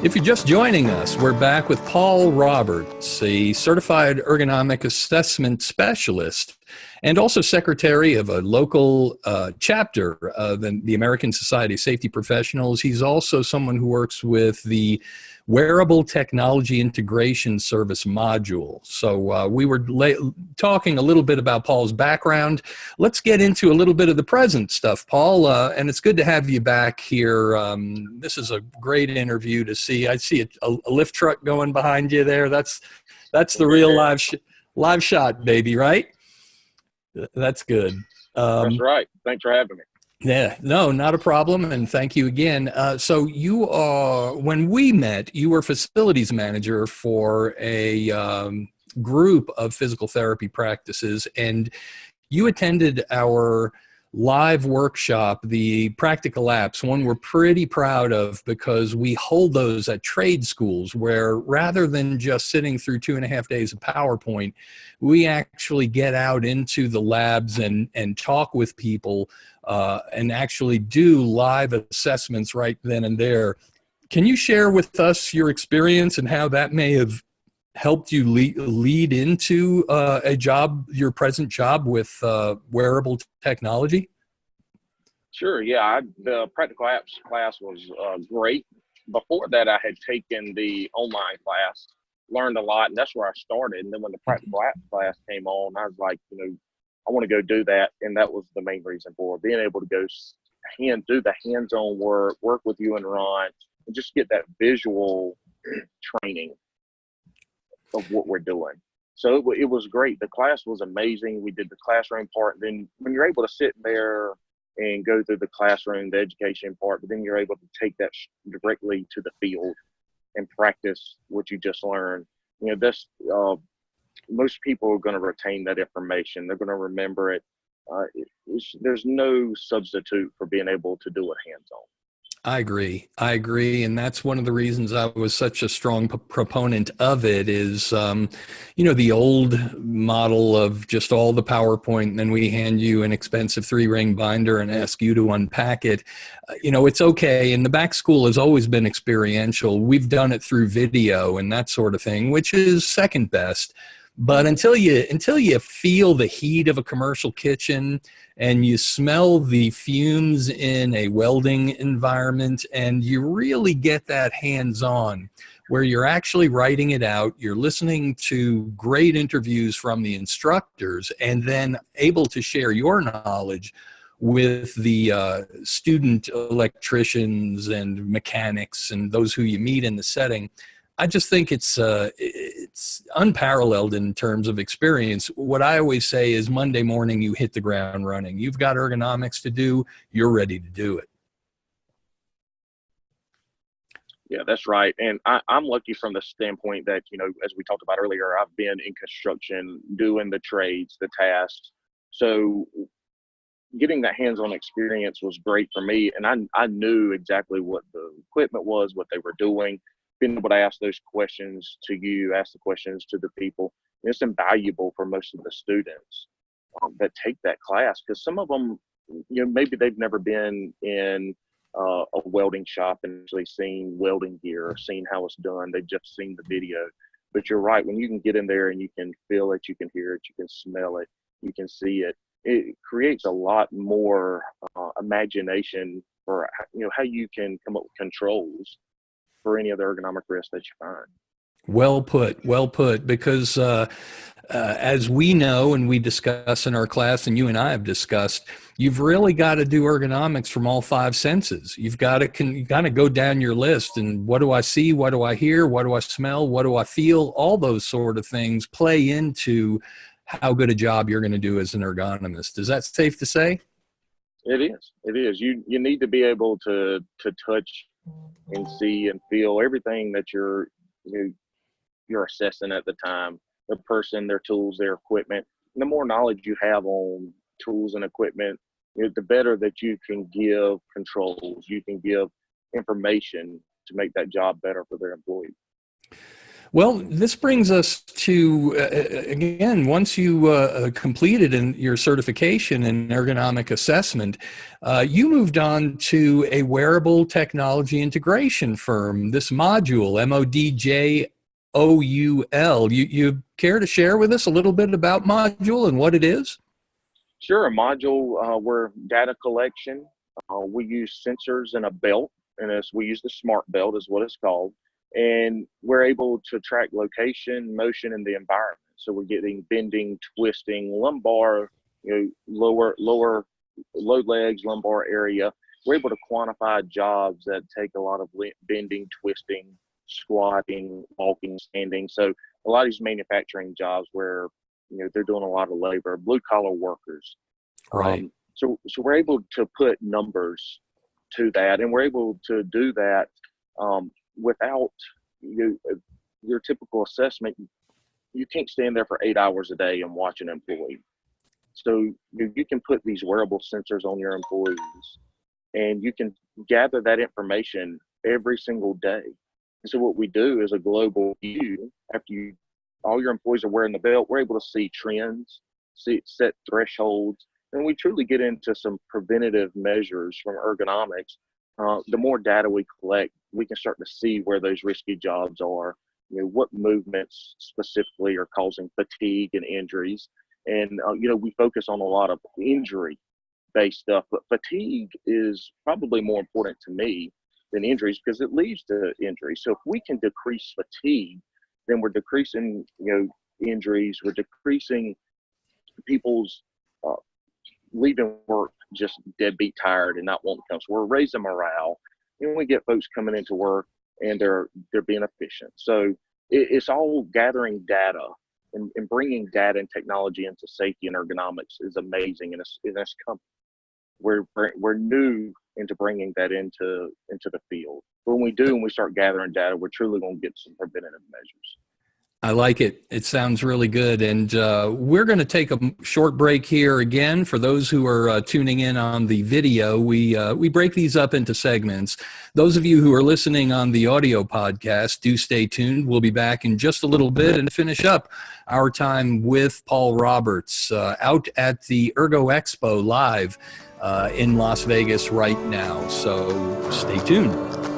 If you're just joining us, we're back with Paul Roberts, a certified ergonomic assessment specialist and also secretary of a local chapter of the American Society of Safety Professionals. He's also someone who works with the Wearable Technology Integration Service module. So we were talking a little bit about Paul's background. Let's get into a little bit of the present stuff, Paul, and it's good to have you back here. This is a great interview to see. I see a lift truck going behind you there. That's the real live shot, baby, right? That's good. That's right. Thanks for having me. Yeah, no, not a problem. And thank you again. So you are, when we met, you were facilities manager for a group of physical therapy practices, and you attended our live workshop, the practical apps, one we're pretty proud of because we hold those at trade schools where rather than just sitting through 2.5 days of PowerPoint, we actually get out into the labs and talk with people and actually do live assessments right then and there. Can you share with us your experience and how that may have helped you lead into your present job with wearable technology? Sure. Yeah, the practical apps class was great. Before that, I had taken the online class, learned a lot, and that's where I started. And then when the practical apps class came on, I was like, I want to go do that. And that was the main reason for it. Being able to go do the hands-on work with you and Ron, and just get that visual training of what we're doing. So it was great. The class was amazing. We did the classroom part. Then when you're able to sit there and go through the classroom, the education part, but then you're able to take that directly to the field and practice what you just learned. Most people are going to retain that information. They're going to remember it. There's no substitute for being able to do it hands-on. I agree. And that's one of the reasons I was such a strong proponent of it is, the old model of just all the PowerPoint and then we hand you an expensive 3-ring binder and ask you to unpack it. It's okay. And the back school has always been experiential. We've done it through video and that sort of thing, which is second best. But until you feel the heat of a commercial kitchen and you smell the fumes in a welding environment and you really get that hands-on where you're actually writing it out, you're listening to great interviews from the instructors and then able to share your knowledge with the student electricians and mechanics and those who you meet in the setting. I just think it's unparalleled in terms of experience. What I always say is Monday morning, you hit the ground running. You've got ergonomics to do, you're ready to do it. Yeah, that's right. And I'm lucky from the standpoint that, as we talked about earlier, I've been in construction, doing the trades, the tasks. So getting that hands-on experience was great for me. And I knew exactly what the equipment was, what they were doing. Being able to ask those questions to you, ask the questions to the people, it's invaluable for most of the students that take that class, because some of them, maybe they've never been in a welding shop and actually seen welding gear or seen how it's done. They've just seen the video. But you're right, when you can get in there and you can feel it, you can hear it, you can smell it, you can see it, it creates a lot more imagination for how you can come up with controls for any of the ergonomic risks that you find. Well put, because as we know and we discuss in our class and you and I have discussed, you've really got to do ergonomics from all 5 senses. You've got to kind of go down your list and what do I see, what do I hear, what do I smell, what do I feel, all those sort of things play into how good a job you're going to do as an ergonomist. Is that safe to say? It is. You need to be able to touch and see and feel everything that you're assessing at the time, the person, their tools, their equipment. And the more knowledge you have on tools and equipment, the better that you can give controls, you can give information to make that job better for their employees. Well, this brings us to, again, once you completed your certification in ergonomic assessment, you moved on to a wearable technology integration firm, this module, MODJOUL. You care to share with us a little bit about module and what it is? Sure, a module, we're data collection. We use sensors in a belt, and we use the smart belt is what it's called. And we're able to track location, motion, and the environment. So we're getting bending, twisting, lumbar, low legs, lumbar area. We're able to quantify jobs that take a lot of bending, twisting, squatting, walking, standing. So a lot of these manufacturing jobs where they're doing a lot of labor, blue collar workers. Right. So we're able to put numbers to that, and we're able to do that without your typical assessment. You can't stand there for 8 hours a day and watch an employee. So you can put these wearable sensors on your employees, and you can gather that information every single day. And so what we do is a global view. After all your employees are wearing the belt, we're able to see trends, set thresholds, and we truly get into some preventative measures from ergonomics. The more data we collect, we can start to see where those risky jobs are, what movements specifically are causing fatigue and injuries. And, we focus on a lot of injury-based stuff, but fatigue is probably more important to me than injuries because it leads to injuries. So if we can decrease fatigue, then we're decreasing, injuries, we're decreasing people's leaving work just deadbeat tired and not wanting to come. So we're raising morale, and we get folks coming into work and they're being efficient. So it's all gathering data and bringing data and technology into safety and ergonomics is amazing. And it's we're new into bringing that into the field. But when we do and we start gathering data, we're truly going to get some preventative measures. I like it. It sounds really good. And we're going to take a short break here again. For those who are tuning in on the video, we break these up into segments. Those of you who are listening on the audio podcast, do stay tuned. We'll be back in just a little bit and finish up our time with Paul Roberts out at the Ergo Expo live in Las Vegas right now. So stay tuned.